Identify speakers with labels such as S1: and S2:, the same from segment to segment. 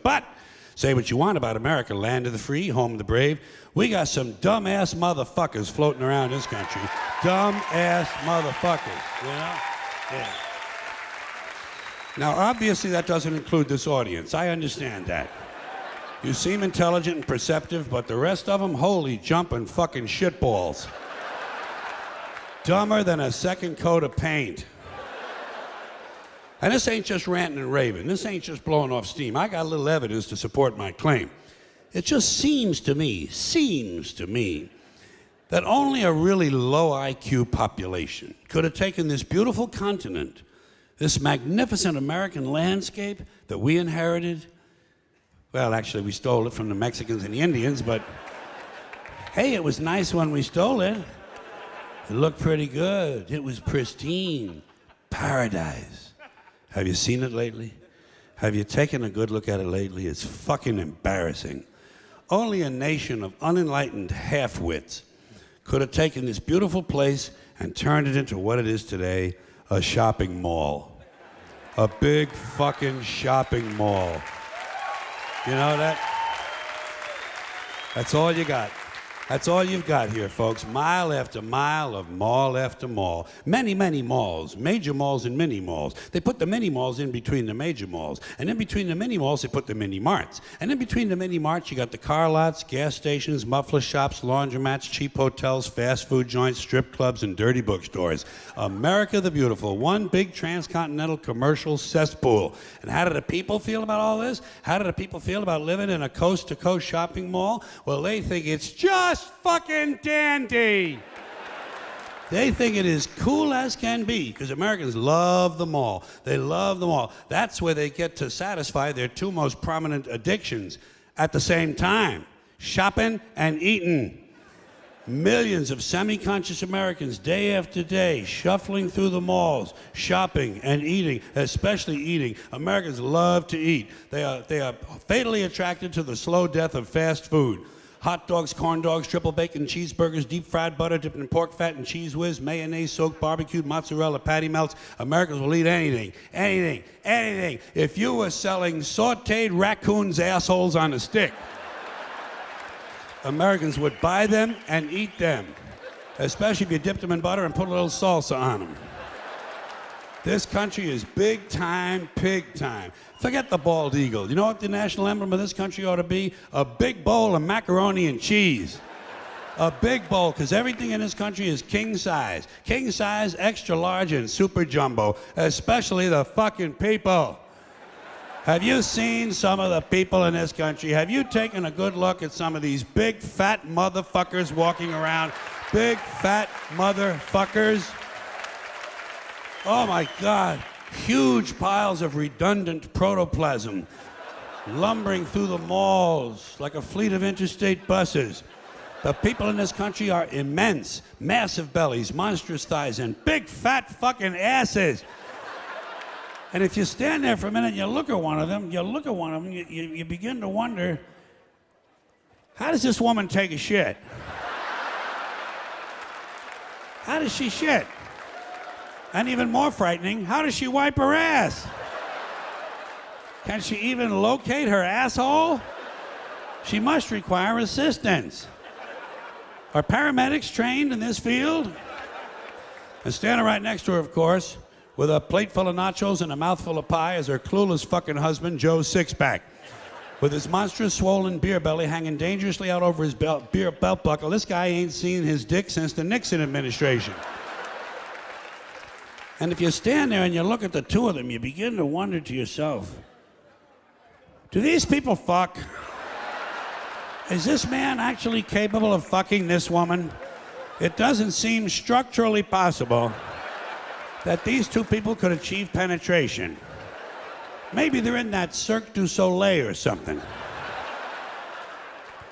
S1: But say what you want about America, land of the free, home of the brave. We got some dumbass motherfuckers floating around this country. Dumbass motherfuckers, you know? Yeah. Now, obviously, that doesn't include this audience. I understand that. You seem intelligent and perceptive, but the rest of them, holy jumping fucking shitballs. Dumber than a second coat of paint. And this ain't just ranting and raving. This ain't just blowing off steam. I got a little evidence to support my claim. It just seems to me, that only a really low IQ population could have taken this beautiful continent, this magnificent American landscape that we inherited. Well, actually, we stole it from the Mexicans and the Indians, but hey, it was nice when we stole it. It looked pretty good. It was pristine. Paradise. Have you seen it lately? Have you taken a good look at it lately? It's fucking embarrassing. Only a nation of unenlightened half-wits could have taken this beautiful place and turned it into what it is today, a shopping mall. A big fucking shopping mall. You know that? That's all you got. That's all you've got here, folks. Mile after mile of mall after mall. Many, many malls, major malls and mini malls. They put the mini malls in between the major malls. And in between the mini malls, they put the mini marts. And in between the mini marts, you got the car lots, gas stations, muffler shops, laundromats, cheap hotels, fast food joints, strip clubs, and dirty bookstores. America the Beautiful, one big transcontinental commercial cesspool. And how do the people feel about all this? How do the people feel about living in a coast-to-coast shopping mall? Well, they think it's just fucking dandy. They think it is cool as can be, because Americans love the mall. They love the mall. That's where they get to satisfy their two most prominent addictions at the same time: shopping and eating. Millions of semi-conscious Americans, day after day, shuffling through the malls, shopping and eating, especially eating. Americans love to eat. They are fatally attracted to the slow death of fast food. Hot dogs, corn dogs, triple bacon cheeseburgers, deep fried butter dipped in pork fat and cheese whiz, mayonnaise soaked barbecued mozzarella patty melts. Americans will eat anything, anything, anything. If you were selling sauteed raccoons' assholes on a stick, Americans would buy them and eat them, especially if you dipped them in butter and put a little salsa on them. This country is big time, pig time. Forget the bald eagle. You know what the national emblem of this country ought to be? A big bowl of macaroni and cheese. A big bowl, because everything in this country is king size. King size, extra large, and super jumbo, especially the fucking people. Have you seen some of the people in this country? Have you taken a good look at some of these big fat motherfuckers walking around? Big fat motherfuckers. Oh my God, huge piles of redundant protoplasm lumbering through the malls like a fleet of interstate buses. The people in this country are immense, massive bellies, monstrous thighs, and big fat fucking asses. And if you stand there for a minute and you look at one of them, you begin to wonder, how does this woman take a shit? How does she shit? And even more frightening, how does she wipe her ass? Can she even locate her asshole? She must require assistance. Are paramedics trained in this field? And standing right next to her, of course, with a plate full of nachos and a mouthful of pie, is her clueless fucking husband, Joe Sixpack, with his monstrous swollen beer belly hanging dangerously out over his belt buckle. This guy ain't seen his dick since the Nixon administration. And if you stand there and you look at the two of them, you begin to wonder to yourself, do these people fuck? Is this man actually capable of fucking this woman? It doesn't seem structurally possible that these two people could achieve penetration. Maybe they're in that Cirque du Soleil or something.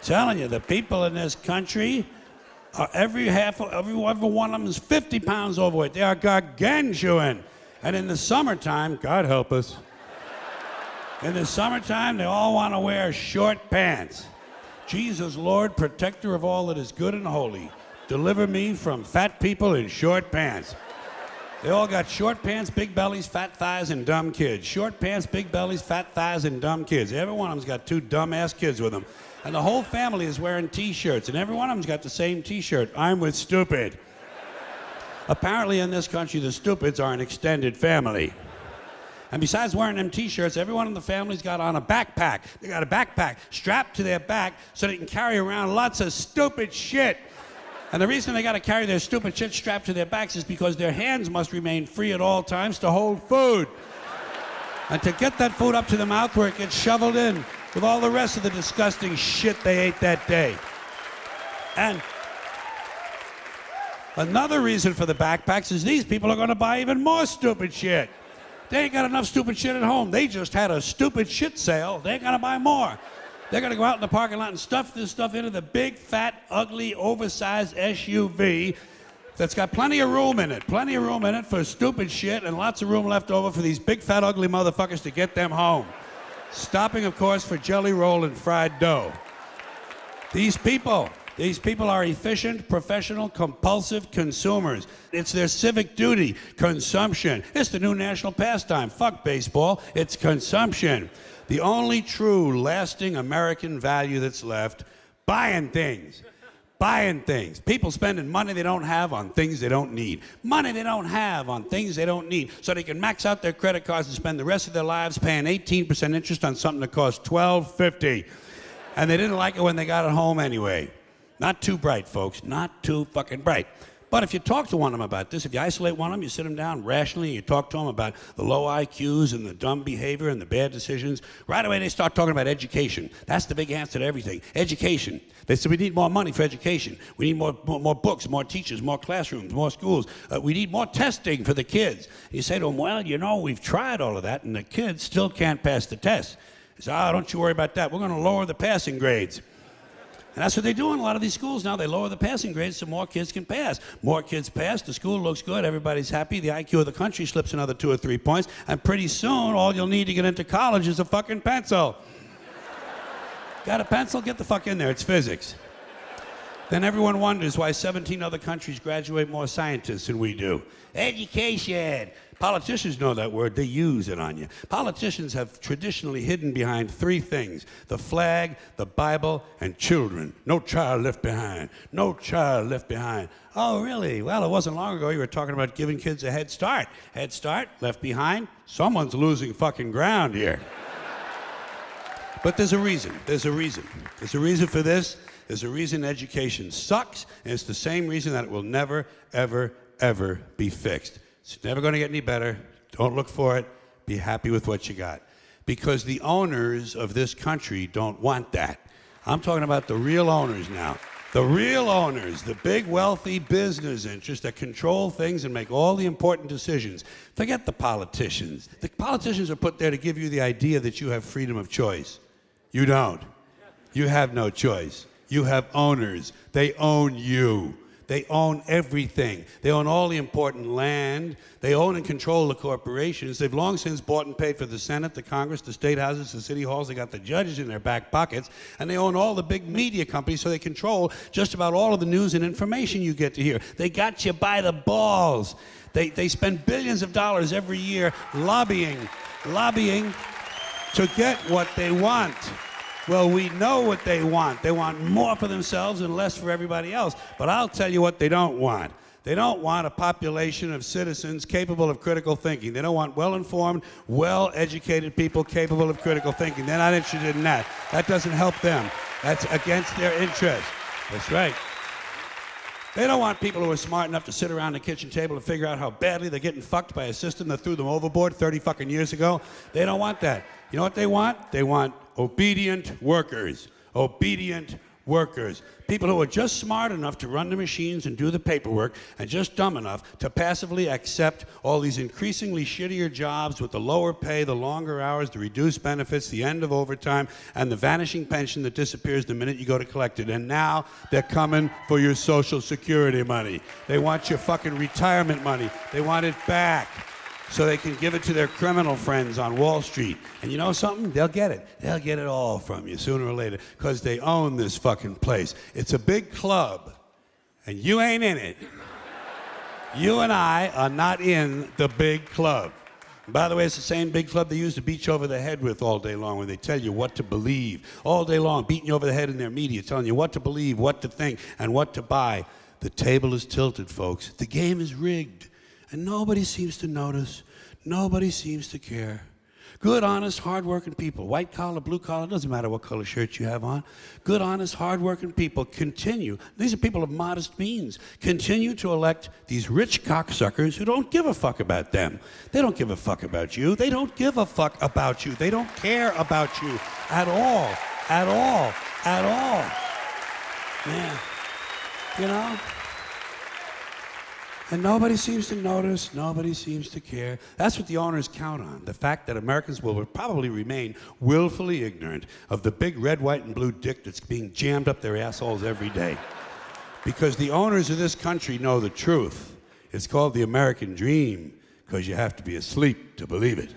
S1: Telling you, the people in this country, every one of them is 50 pounds overweight. They are gargantuan. And in the summertime, God help us, in the summertime, they all want to wear short pants. Jesus, Lord, protector of all that is good and holy, deliver me from fat people in short pants. They all got short pants, big bellies, fat thighs, and dumb kids. Short pants, big bellies, fat thighs, and dumb kids. Every one of them's got two dumb-ass kids with them. And the whole family is wearing T-shirts, and every one of them's got the same T-shirt. I'm with stupid. Apparently in this country, the stupids are an extended family. And besides wearing them T-shirts, everyone in the family's got on a backpack. They got a backpack strapped to their back so they can carry around lots of stupid shit. And the reason they got to carry their stupid shit strapped to their backs is because their hands must remain free at all times to hold food. And to get that food up to the mouth where it gets shoveled in with all the rest of the disgusting shit they ate that day. And another reason for the backpacks is these people are going to buy even more stupid shit. They ain't got enough stupid shit at home. They just had a stupid shit sale. They ain't going to buy more. They're going to go out in the parking lot and stuff this stuff into the big, fat, ugly, oversized SUV that's got plenty of room in it. Plenty of room in it for stupid shit and lots of room left over for these big, fat, ugly motherfuckers to get them home. Stopping, of course, for jelly roll and fried dough. These people are efficient, professional, compulsive consumers. It's their civic duty, consumption. It's the new national pastime. Fuck baseball, it's consumption. The only true, lasting American value that's left, buying things. Buying things. People spending money they don't have on things they don't need. Money they don't have on things they don't need. So they can max out their credit cards and spend the rest of their lives paying 18% interest on something that costs $12.50. And they didn't like it when they got it home anyway. Not too bright, folks. Not too fucking bright. But if you talk to one of them about this, if you isolate one of them, you sit them down rationally, and you talk to them about the low IQs and the dumb behavior and the bad decisions, right away they start talking about education. That's the big answer to everything. Education. They say we need more money for education. We need more books, more teachers, more classrooms, more schools. We need more testing for the kids. And you say to them, well, you know, we've tried all of that, and the kids still can't pass the test. They say, don't you worry about that. We're going to lower the passing grades. And that's what they do in a lot of these schools now. They lower the passing grades so more kids can pass. More kids pass, the school looks good, everybody's happy, the IQ of the country slips another 2 or 3 points, and pretty soon all you'll need to get into college is a fucking pencil. Got a pencil? Get the fuck in there, it's physics. Then everyone wonders why 17 other countries graduate more scientists than we do. Education. Politicians know that word, they use it on you. Politicians have traditionally hidden behind 3 things: the flag, the Bible, and children. No child left behind. No child left behind. Oh, really? Well, it wasn't long ago you were talking about giving kids a head start. Head start, left behind. Someone's losing fucking ground here. But there's a reason. There's a reason. There's a reason for this. There's a reason education sucks, and it's the same reason that it will never, ever, ever be fixed. It's never going to get any better. Don't look for it. Be happy with what you got. Because the owners of this country don't want that. I'm talking about the real owners now. The real owners, the big wealthy business interests that control things and make all the important decisions. Forget the politicians. The politicians are put there to give you the idea that you have freedom of choice. You don't. You have no choice. You have owners. They own you. They own everything. They own all the important land. They own and control the corporations. They've long since bought and paid for the Senate, the Congress, the state houses, the city halls. They got the judges in their back pockets. And they own all the big media companies, so they control just about all of the news and information you get to hear. They got you by the balls. They spend billions of dollars every year lobbying to get what they want. Well, we know what they want. They want more for themselves and less for everybody else. But I'll tell you what they don't want. They don't want a population of citizens capable of critical thinking. They don't want well-informed, well-educated people capable of critical thinking. They're not interested in that. That doesn't help them. That's against their interest. That's right. They don't want people who are smart enough to sit around the kitchen table and figure out how badly they're getting fucked by a system that threw them overboard 30 fucking years ago. They don't want that. You know what they want? They want obedient workers. Obedient workers. People who are just smart enough to run the machines and do the paperwork, and just dumb enough to passively accept all these increasingly shittier jobs with the lower pay, the longer hours, the reduced benefits, the end of overtime, and the vanishing pension that disappears the minute you go to collect it. And now they're coming for your Social Security money. They want your fucking retirement money. They want it back, so they can give it to their criminal friends on Wall Street. And you know something? They'll get it. They'll get it all from you sooner or later, because they own this fucking place. It's a big club, and you ain't in it. You and I are not in the big club. And by the way, it's the same big club they used to beat you over the head with all day long when they tell you what to believe. All day long, beating you over the head in their media, telling you what to believe, what to think, and what to buy. The table is tilted, folks. The game is rigged. And nobody seems to notice. Nobody seems to care. Good, honest, hard-working people, white collar, blue collar, doesn't matter what color shirt you have on. Good, honest, hard-working people continue. These are people of modest means. Continue to elect these rich cocksuckers who don't give a fuck about them. They don't give a fuck about you. They don't give a fuck about you. They don't care about you at all, at all, at all. Yeah, you know? And nobody seems to notice, nobody seems to care. That's what the owners count on, the fact that Americans will probably remain willfully ignorant of the big red, white, and blue dick that's being jammed up their assholes every day. Because the owners of this country know the truth. It's called the American dream, because you have to be asleep to believe it.